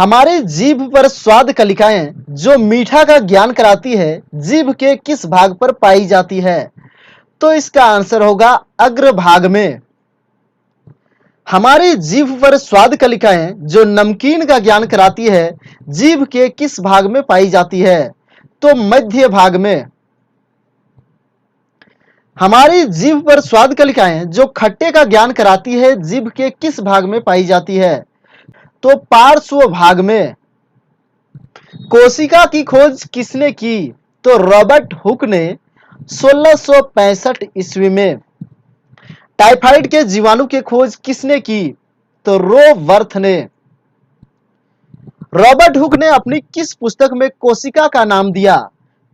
हमारी जीभ पर स्वाद कलिकाएं जो मीठा का ज्ञान कराती है, जीभ के किस भाग पर पाई जाती है? तो इसका आंसर होगा अग्रभाग में। हमारी जीभ पर स्वाद कलिकाएं जो नमकीन का ज्ञान कराती है, जीभ के किस भाग में पाई जाती है? तो मध्य भाग में। हमारी जीभ पर स्वाद कलिकाएं जो खट्टे का ज्ञान कराती है, जीभ के किस भाग में पाई जाती है? तो पार्श्व भाग में। कोशिका की खोज किसने की? तो रॉबर्ट हुक ने 1665 ईस्वी में। टाइफाइड के जीवाणु की खोज किसने की? तो रो वर्थ ने। रॉबर्ट हुक ने अपनी किस पुस्तक में कोशिका का नाम दिया?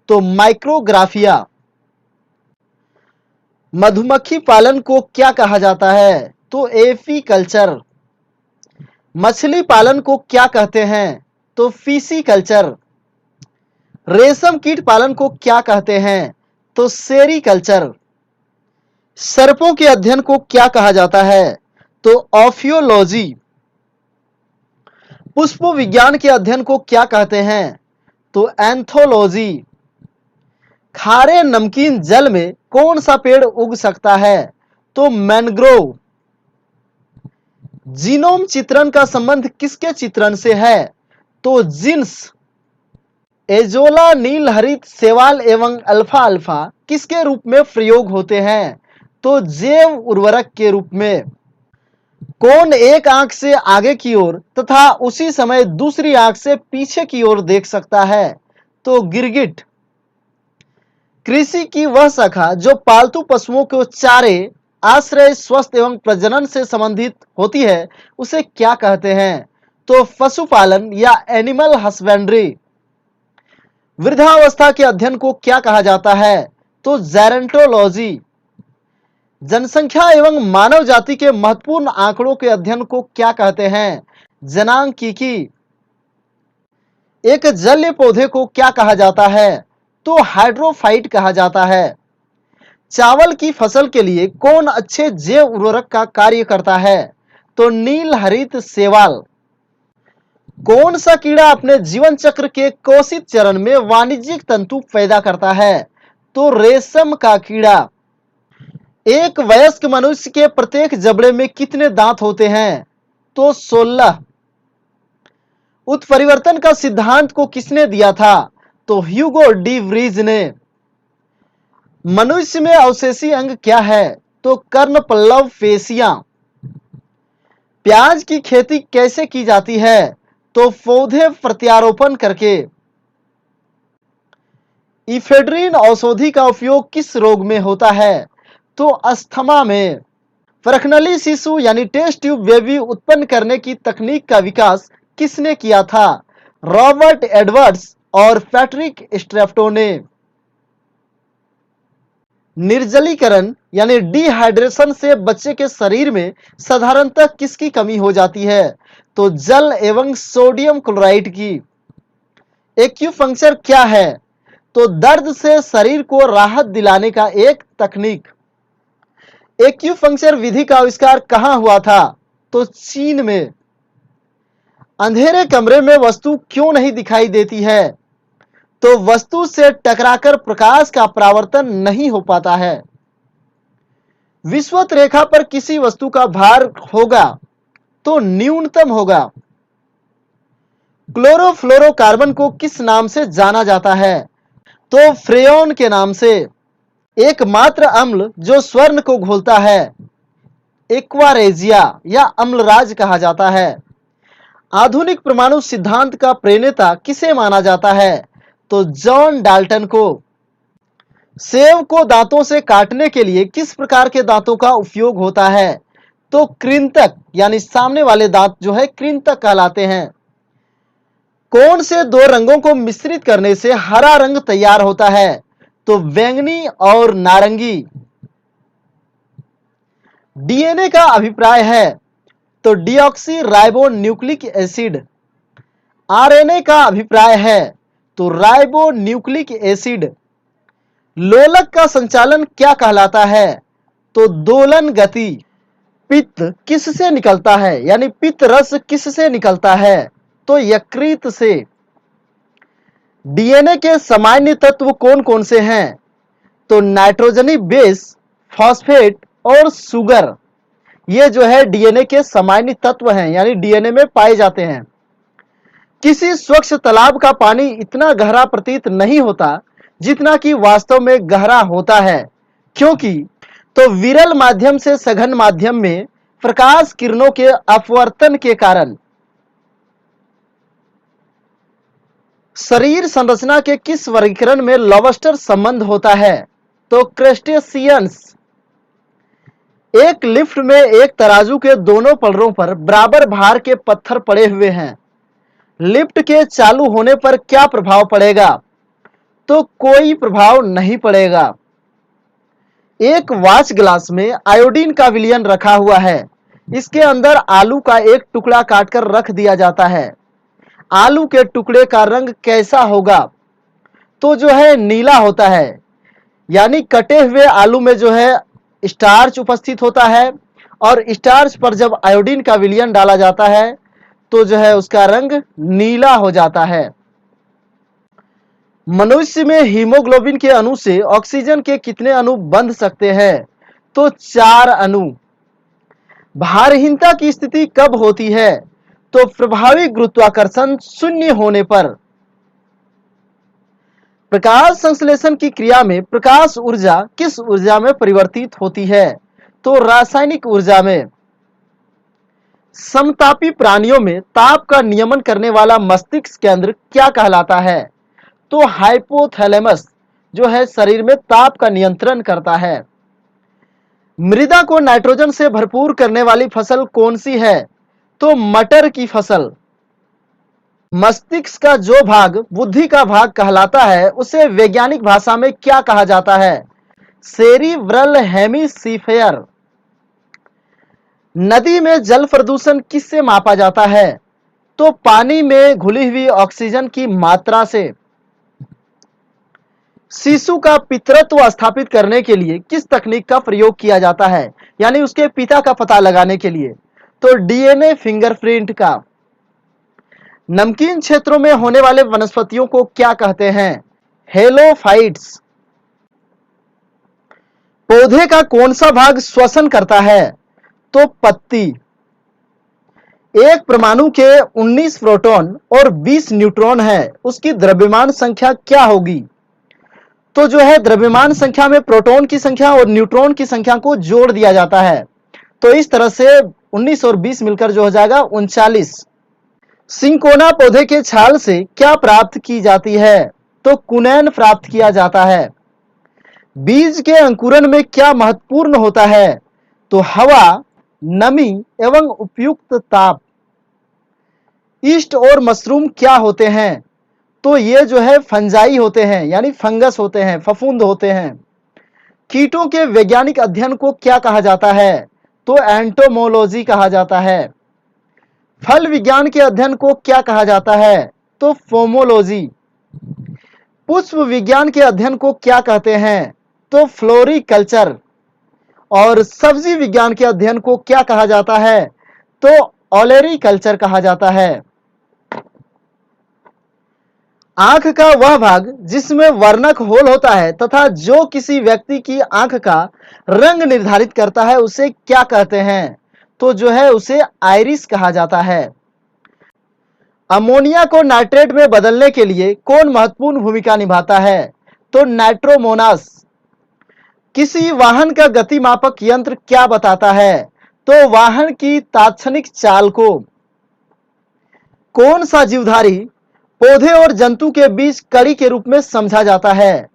तो माइक्रोग्राफिया। मधुमक्खी पालन को क्या कहा जाता है? तो एपी कल्चर। मछली पालन को क्या कहते हैं? तो फीसी कल्चर। रेशम कीट पालन को क्या कहते हैं? तो सेरीकल्चर। सर्पों के अध्ययन को क्या कहा जाता है? तो ऑफियोलॉजी। पुष्प विज्ञान के अध्ययन को क्या कहते हैं? तो एंथोलॉजी। खारे नमकीन जल में कौन सा पेड़ उग सकता है? तो मैंग्रोव। जीनोम चित्रण का संबंध किसके चित्रण से है? तो जीन्स। एजोला नील हरित शैवाल एवं अल्फा अल्फा किसके रूप में प्रयोग होते हैं? तो जैव उर्वरक के रूप में। कौन एक आंख से आगे की ओर तथा उसी समय दूसरी आंख से पीछे की ओर देख सकता है? तो गिरगिट। कृषि की वह शाखा जो पालतू पशुओं को चारे, आश्रय, स्वस्थ एवं प्रजनन से संबंधित होती है, उसे क्या कहते हैं? तो पशुपालन या एनिमल हस्बेंड्री। वृद्धावस्था के अध्ययन को क्या कहा जाता है? तो जेरेंटोलॉजी। जनसंख्या एवं मानव जाति के महत्वपूर्ण आंकड़ों के अध्ययन को क्या कहते हैं? जनांकीकी। एक जलीय पौधे को क्या कहा जाता है? तो हाइड्रोफाइट कहा जाता है। चावल की फसल के लिए कौन अच्छे जैव उर्वरक का कार्य करता है? तो नील हरित शैवाल। कौन सा कीड़ा अपने जीवन चक्र के कोशित चरण में वाणिज्यिक तंतु पैदा करता है? तो रेशम का कीड़ा। एक वयस्क मनुष्य के प्रत्येक जबड़े में कितने दांत होते हैं? तो 16। उत्परिवर्तन का सिद्धांत को किसने दिया था? तो ह्यूगो डी व्रीज ने। मनुष्य में अवशेषी अंग क्या है? तो कर्णपल्लव पेशियां। प्याज की खेती कैसे की जाती है? तो पौधे प्रत्यारोपण करके। इफेड्रिन औषधि का उपयोग किस रोग में होता है? तो अस्थमा में। प्रखनली शिशु यानी टेस्ट ट्यूब बेबी उत्पन्न करने की तकनीक का विकास किसने किया था? रॉबर्ट एडवर्ड्स और पैट्रिक स्ट्रेप्टो ने। निर्जलीकरण यानी डिहाइड्रेशन से बच्चे के शरीर में साधारणतः किसकी कमी हो जाती है? तो जल एवं सोडियम क्लोराइड की। एक्यूपंक्चर क्या है? तो दर्द से शरीर को राहत दिलाने का एक तकनीक। एक्यूपंक्चर विधि का आविष्कार कहां हुआ था? तो चीन में। अंधेरे कमरे में वस्तु क्यों नहीं दिखाई देती है? तो वस्तु से टकराकर प्रकाश का परावर्तन नहीं हो पाता है। विषुवत रेखा पर किसी वस्तु का भार होगा तो न्यूनतम होगा। क्लोरोफ्लोरोकार्बन को किस नाम से जाना जाता है? तो फ्रेयॉन के नाम से। एकमात्र अम्ल जो स्वर्ण को घोलता है, एक्वारेजिया या अम्लराज कहा जाता है। आधुनिक परमाणु सिद्धांत का प्रणेता किसे माना जाता है? तो जॉन डाल्टन को। सेब को दांतों से काटने के लिए किस प्रकार के दांतों का उपयोग होता है? तो कृंतक यानी सामने वाले दांत जो है कृंतक कहलाते हैं। कौन से दो रंगों को मिश्रित करने से हरा रंग तैयार होता है? तो बैंगनी और नारंगी। डीएनए का अभिप्राय है तो deoxy ribo nucleic acid. RNA का अभिप्राय है तो राइबो न्यूक्लिक एसिड। लोलक का संचालन क्या कहलाता है? तो दोलन गति। पित्त किससे निकलता है यानी पित्त रस किससे निकलता है? तो यकृत से। डीएनए के सामान्य तत्व कौन कौन से हैं? तो नाइट्रोजनी बेस, फॉस्फेट और शुगर, ये जो है डीएनए के सामान्य तत्व हैं, यानी डीएनए में पाए जाते हैं। किसी स्वच्छ तालाब का पानी इतना गहरा प्रतीत नहीं होता जितना कि वास्तव में गहरा होता है। क्योंकि तो विरल माध्यम से सघन माध्यम में प्रकाश किरणों के अपवर्तन के कारण शरीर संरचना के किस वर्गीकरण में लॉबस्टर संबंध होता है? तो क्रस्टेशियंस। एक लिफ्ट में एक तराजू के दोनों पलड़ों पर बराबर भार के पत्थर पड़े हुए हैं। लिफ्ट के चालू होने पर क्या प्रभाव पड़ेगा? तो कोई प्रभाव नहीं पड़ेगा। एक वाच ग्लास में आयोडीन का विलयन रखा हुआ है। इसके अंदर आलू का एक टुकड़ा काटकर रख दिया जाता है। आलू के टुकड़े का रंग कैसा होगा? तो जो है नीला होता है, यानी कटे हुए आलू में जो है स्टार्च उपस्थित होता है, और स्टार्च पर जब आयोडीन का विलयन डाला जाता है तो जो है उसका रंग नीला हो जाता है। मनुष्य में हीमोग्लोबिन के अणु से ऑक्सीजन के कितने अणु बंध सकते हैं? तो 4 अणु। भारहीनता की स्थिति कब होती है? तो प्रभावी गुरुत्वाकर्षण शून्य होने पर। प्रकाश संश्लेषण की क्रिया में प्रकाश ऊर्जा किस ऊर्जा में परिवर्तित होती है? तो रासायनिक ऊर्जा में। समतापी प्राणियों में ताप का नियमन करने वाला मस्तिष्क केंद्र क्या कहलाता है? तो हाइपोथैलेमस जो है शरीर में ताप का नियंत्रण करता है। मृदा को नाइट्रोजन से भरपूर करने वाली फसल कौन सी है? तो मटर की फसल। मस्तिष्क का जो भाग बुद्धि का भाग कहलाता है उसे वैज्ञानिक भाषा में क्या कहा जाता है? Cerebral hemisphere. नदी में जल प्रदूषण किससे मापा जाता है? तो पानी में घुली हुई ऑक्सीजन की मात्रा से। शिशु का पितृत्व स्थापित करने के लिए किस तकनीक का प्रयोग किया जाता है, यानी उसके पिता का पता लगाने के लिए? तो डीएनए फिंगरप्रिंट का। नमकीन क्षेत्रों में होने वाले वनस्पतियों को क्या कहते हैं? हेलोफाइट्स। पौधे का कौन सा भाग श्वसन करता है? तो पत्ती। एक परमाणु के 19 प्रोटॉन और 20 न्यूट्रॉन है, उसकी द्रव्यमान संख्या क्या होगी? तो जो है द्रव्यमान संख्या में प्रोटॉन की संख्या और न्यूट्रॉन की संख्या को जोड़ दिया जाता है, तो इस तरह से 19 और 20 मिलकर जो हो जाएगा 39। सिंकोना पौधे के छाल से क्या प्राप्त की जाती है? तो कुनैन प्राप्त किया जाता है। बीज के अंकुरण में क्या महत्वपूर्ण होता है? तो हवा, नमी एवं उपयुक्त ताप। ईस्ट और मशरूम क्या होते हैं? तो ये जो है फंजाई होते हैं, यानी फंगस होते हैं, फफूंद होते हैं। कीटों के वैज्ञानिक अध्ययन को क्या कहा जाता है? तो एंटोमोलॉजी कहा जाता है। फल विज्ञान के अध्ययन को क्या कहा जाता है? तो फोमोलॉजी। पुष्प विज्ञान के अध्ययन को क्या कहते हैं? तो फ्लोरिकल्चर। और सब्जी विज्ञान के अध्ययन को क्या कहा जाता है? तो ओलेरीकल्चर कहा जाता है। आंख का वह भाग जिसमें वर्णक होल होता है तथा जो किसी व्यक्ति की आंख का रंग निर्धारित करता है उसे क्या कहते हैं? तो जो है उसे आइरिस कहा जाता है। अमोनिया को नाइट्रेट में बदलने के लिए कौन महत्वपूर्ण भूमिका निभाता है? तो नाइट्रोमोनास। किसी वाहन का गति मापक यंत्र क्या बताता है? तो वाहन की तात्क्षणिक चाल को। कौन सा जीवधारी पौधे और जंतु के बीच कड़ी के रूप में समझा जाता है?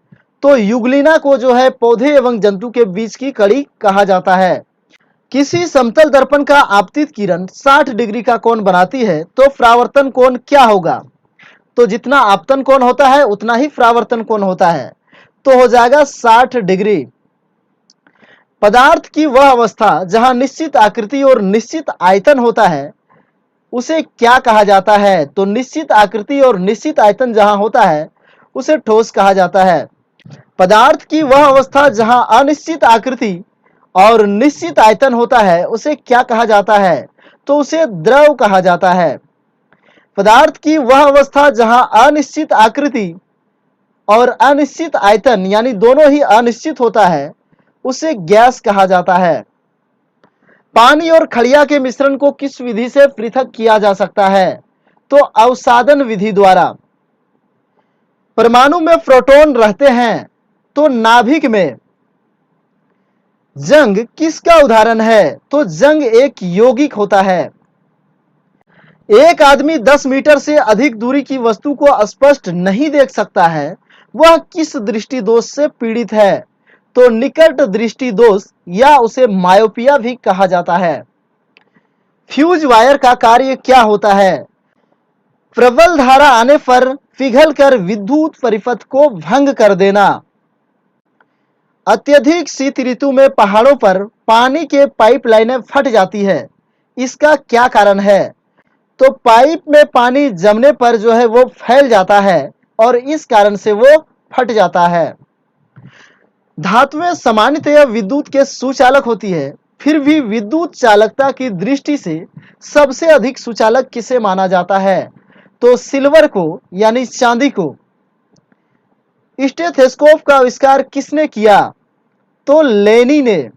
तो युगलिना को जो है पौधे एवं जंतु के बीच की कड़ी कहा जाता है। किसी समतल दर्पण का आपतित किरण 60 डिग्री का कोण बनाती है, तो परावर्तन कोण क्या होगा? तो जितना आपतन कोण होता है उतना ही परावर्तन कोण होता है, तो हो जाएगा 60 डिग्री। पदार्थ की वह अवस्था जहां निश्चित आकृति और निश्चित आयतन होता है उसे क्या कहा जाता है? तो निश्चित आकृति और निश्चित आयतन जहां होता है उसे ठोस कहा जाता है। पदार्थ की वह अवस्था जहां अनिश्चित आकृति और निश्चित आयतन होता है उसे क्या कहा जाता है? तो उसे द्रव कहा जाता है। पदार्थ की वह अवस्था जहां अनिश्चित आकृति और अनिश्चित आयतन यानी दोनों ही अनिश्चित होता है उसे गैस कहा जाता है। पानी और खड़िया के मिश्रण को किस विधि से पृथक किया जा सकता है? तो अवसादन विधि द्वारा। परमाणु में प्रोटॉन रहते हैं तो नाभिक में जंग किसका उदाहरण है? तो जंग एक यौगिक होता है। एक आदमी 10 मीटर से अधिक दूरी की वस्तु को स्पष्ट नहीं देख सकता है, वह किस दृष्टि दोष से पीड़ित है? तो निकट दृष्टि दोष या उसे मायोपिया भी कहा जाता है। फ्यूज वायर का कार्य क्या होता है? प्रबल धारा आने पर पिघलकर विद्युत परिपथ को भंग कर देना। अत्यधिक शीत ऋतु में पहाड़ों पर पानी के पाइपलाइनें फट जाती है, इसका क्या कारण है? तो पाइप में पानी जमने पर जो है वो फैल जाता है और इस कारण से वो फट जाता है। धातुएं सामान्यतः विद्युत के सुचालक होती है, फिर भी विद्युत चालकता की दृष्टि से सबसे अधिक सुचालक किसे माना जाता है? तो सिल्वर को यानी चांदी को। स्टेथोस्कोप का आविष्कार किसने किया? तो लेनी ने।